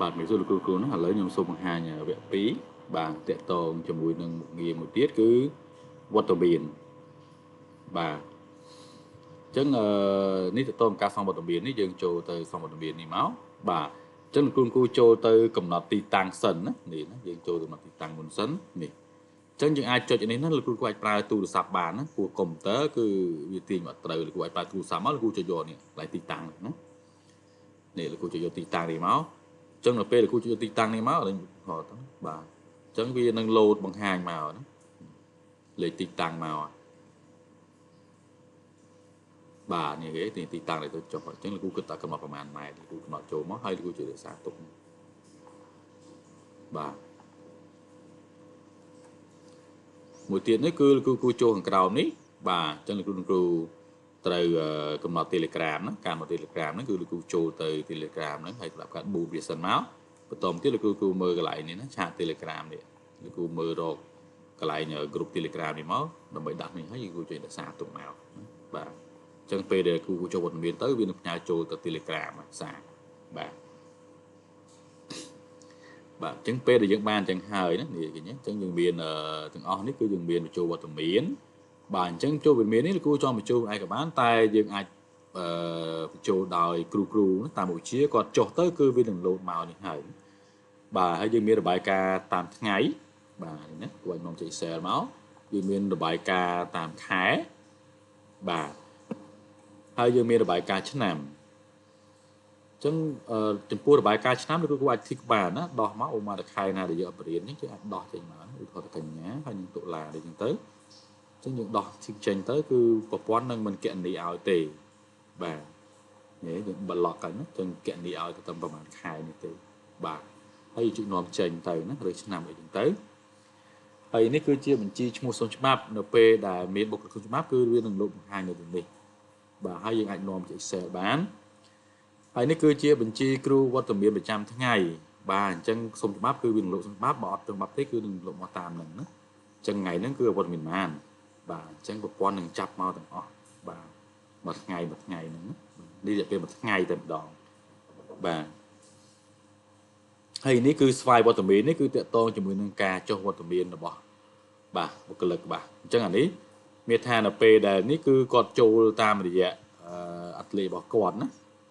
បាទមេសុលគ្រូនោះឥឡូវខ្ញុំសូមបង្ហាញវគ្គ2បាទតកតងជាមួយនឹងមុខងារមួយទៀតគឺវត្តមានបាទអញ្ចឹងនេះតកតងការសងវត្តមាននេះយើងចូលទៅសងវត្តមាននេះមកបាទអញ្ចឹងគ្រូចូលទៅកំណត់ទីតាំងសិនណានេះណាយើងចូលទៅកំណត់ទីតាំងមុនសិននេះអញ្ចឹងយើងអាចចុចនេះណាលោកគ្រូអាចប្រើទូរស័ព្ទបានណាព្រោះកុំព្យូទ័រគឺវាទាញមកត្រូវលោកគ្រូអាចប្រើទូរស័ព្ទមកលោកគ្រូចុចយកនេះកន្លែងទីតាំងណានេះលោកគ្រូចុចយកទីតាំងនេះមកចឹងនៅពេលលោកគ្រូយកទីតាំងនេះមកហត់បាទអញ្ចឹងវានឹងលោតបង្ហាញមកណាលេខទីតាំងមកបាទនេះគេទីតាំងនេះទៅចុះអញ្ចឹងលោកគ្រូគិតថាកំណត់ប្រមាណម៉ែត្រលោកគ្រូកំណត់ចូលមកហើយលោកគ្រូជួយរក្សាទុកបាទមួយទៀតនេះគឺលោកគ្រូចូលខាងក្រោមនេះបាទអញ្ចឹងលោកគ្រូត្រូវកំណត់ Telegram ណាការមក Telegram ហ្នឹងគឺលោកគ្រូចូលទៅ Telegram ហ្នឹងហើយសម្រាប់កាត់ boot វាសិនមកបន្តទៀតលោកគ្រូមើលកន្លែងនេះណាឆាត Telegram នេះលោកគ្រូមើលរកកន្លែង group Telegram នេះមកដើម្បីដាក់នេះហើយលោកគ្រូជួយរក្សាទុកមកបាទអញ្ចឹងពេលដែលគ្រូចូលវត្តមានទៅវានឹងផ្ញើចូលទៅ Telegram សារបាទបាទអញ្ចឹងពេលដែលយើងបានអញ្ចឹងហើយណានេះឃើញអញ្ចឹងយើងមានទាំងអស់នេះគឺយើងមានចូលវត្តមានបាទអញ្ចឹងចូលវត្តមាននេះលោកគ្រូចង់បញ្ចូលឯក៏បានតែយើងអាចបញ្ចូលដោយគ្រូតាមមុខវិជ្ជាគាត់ចុះទៅគឺវានឹងលោតមកនេះហើយបាទហើយយើងមានរបាយការណ៍តាមថ្ងៃបាទនេះណាគាត់នាំចេញ Excel មកយើងមានរបាយការណ៍តាមខែបាទហើយយើងមានរបាយការណ៍ឆ្នាំអញ្ចឹងចំពោះរបាយការណ៍ឆ្នាំលោកគ្រូអាចធីកបានណាដោះមកអូមកតែខែណាដែលយើងអត់បរៀននេះយើងអាចដោះចេញមកឧទាហរណ៍ទៅកញ្ញាហើយនឹងតុលាដូចហ្នឹងទៅអញ្ចឹងយើងដោះធីកចេញទៅគឺប្រព័ន្ធនឹងមិនគណនាឲ្យទេបាទនេះយើង block ហ្នឹងអញ្ចឹងគណនាឲ្យទៅប្រហែលខែនេះទេបាទហើយជិះនាំចេញទៅណាឬឆ្នាំអីចឹងទៅហើយនេះគឺជាបញ្ជីឈ្មោះសុំច្បាប់នៅពេលដែលមានបុគ្គលិកច្បាប់គឺវានឹងលោកបង្ហាញនៅទីនេះបាទហើយយើងអាចនាំជា Excel បានហើយនេះគឺជាបញ្ជីគ្រូវត្តមានប្រចាំថ្ងៃបាទអញ្ចឹងសុំច្បាប់គឺវានឹងលោកសុំច្បាប់បើអត់សុំច្បាប់ទេគឺនឹងលោកមកតាមហ្នឹងណាអញ្ចឹងថ្ងៃហ្នឹងគឺវត្តមានបានបាទអញ្ចឹងប្រព័ន្ធនឹងចាប់មកទាំងអស់បាទមួយថ្ងៃហ្នឹងនេះរយៈពេលមួយថ្ងៃតែម្ដងបាទហើយនេះគឺស្វ័យវត្តមាននេះគឺតកតងជាមួយនឹងការចុះវត្តមានរបស់បាទបុគ្គលិកបាទអញ្ចឹងអានេះមានថានៅពេលដែលនេះគឺគាត់ចូលតាមរយៈអត្តលេខរបស់គាត់ណា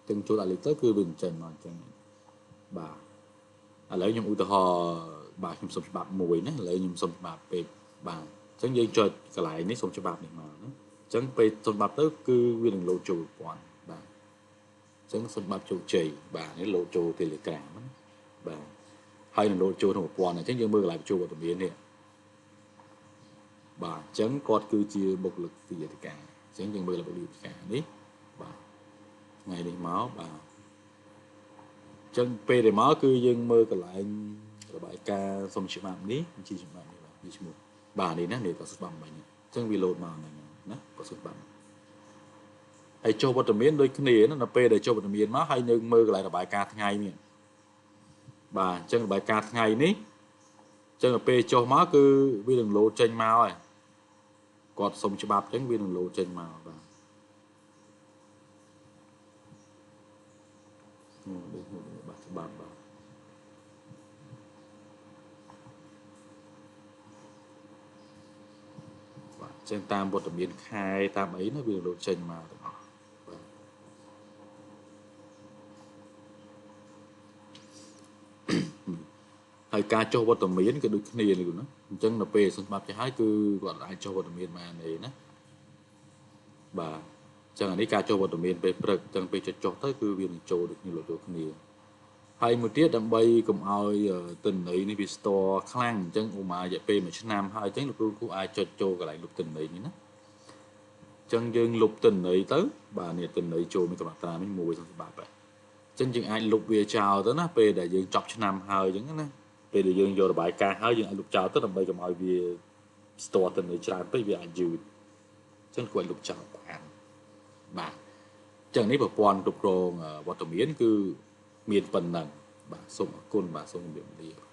ទាំងចូលអត្តលេខទៅគឺវាចេញមកអញ្ចឹងបាទឥឡូវខ្ញុំឧទាហរណ៍បាទខ្ញុំសុំច្បាប់មួយណាឥឡូវខ្ញុំសុំច្បាប់ពេកបាទអញ្ចឹងយើងចុចកន្លែងនេះសុំច្បាប់នេះមកណាអញ្ចឹងពេលសុំច្បាប់ទៅគឺវានឹងលោតចូលប្រព័ន្ធបាទអញ្ចឹងសុំច្បាប់ជោគជ័យបាទនេះលោតចូល Telegram ណាបាទហើយនឹងលោតចូលក្នុងប្រព័ន្ធអញ្ចឹងយើងមើលកន្លែងបញ្ចូលវត្តមាននេះបាទអញ្ចឹងគាត់គឺជាបុគ្គលិកវិទ្យាធិការអញ្ចឹងយើងមើលបុគ្គលិកវិទ្យានេះបាទថ្ងៃនេះមកបាទអញ្ចឹងពេលដែលមកគឺយើងមើលកន្លែងរបាយការណ៍សុំច្បាប់នេះបញ្ជីច្បាប់នេះបាទវាឈ្មោះបាទនេះណានេះក៏ច្បាប់មិញអញ្ចឹងវាលោតមកហ្នឹងណាក៏ច្បាប់ហើយចុះវត្តមានដូចគ្នាណានៅពេលដែលចុះវត្តមានមកហើយនៅមើលកន្លែងរបាយការណ៍ថ្ងៃនេះបាទអញ្ចឹងរបាយការណ៍ថ្ងៃនេះអញ្ចឹងទៅពេលចុះមកគឺវានឹងលោតចេញមកហើយគាត់សុំច្បាប់អញ្ចឹងវានឹងលោតចេញមកបាទបាទច្បាប់បាទបាទអញ្ចឹងតាមវត្តមានខែតាមអីណាវាលោតចេញមកទាំងអស់បាទហើយការចុះវត្តមានក៏ដូចគ្នានេះណាអញ្ចឹងនៅពេលសុំច្បាប់ចេះហើយគឺគាត់អាចចុះវត្តមានបានទេណាបាទអញ្ចឹងអានេះការចុះវត្តមានពេលព្រឹកអញ្ចឹងពេលចុះទៅគឺវានឹងចូលដូចគ្នាលោតចូលគ្នាហើយមួយទៀតដើម្បីកុំឲ្យទិន្នន័យនេះវាស្ទខ្លាំងអញ្ចឹងឧមារយៈពេល1ឆ្នាំហើយអញ្ចឹងលោកគ្រូអាចចុចចូលកន្លែងលុបទិន្នន័យនេះណាអញ្ចឹងយើងលុបទិន្នន័យទៅបាទនេះទិន្នន័យចូលមានកំណត់ត្រានេះមួយសុំច្បាប់ហើយអញ្ចឹងយើងអាចលុបវាចោលទៅណាពេលដែលយើងចប់ឆ្នាំហើយអញ្ចឹងណាពេលដែលយើងយករបាយការណ៍ហើយយើងអាចលុបចោលទៅដើម្បីកុំឲ្យវាស្ទទិន្នន័យច្រើនពេកវាអាចយឺតអញ្ចឹងគាត់លុបចោលបានបាទអញ្ចឹងនេះប្រព័ន្ធគ្រប់គ្រងវត្តមានគឺមានប៉ុណ្ណឹងបាទសូមអរគុណបាទសូមជម្រាបលា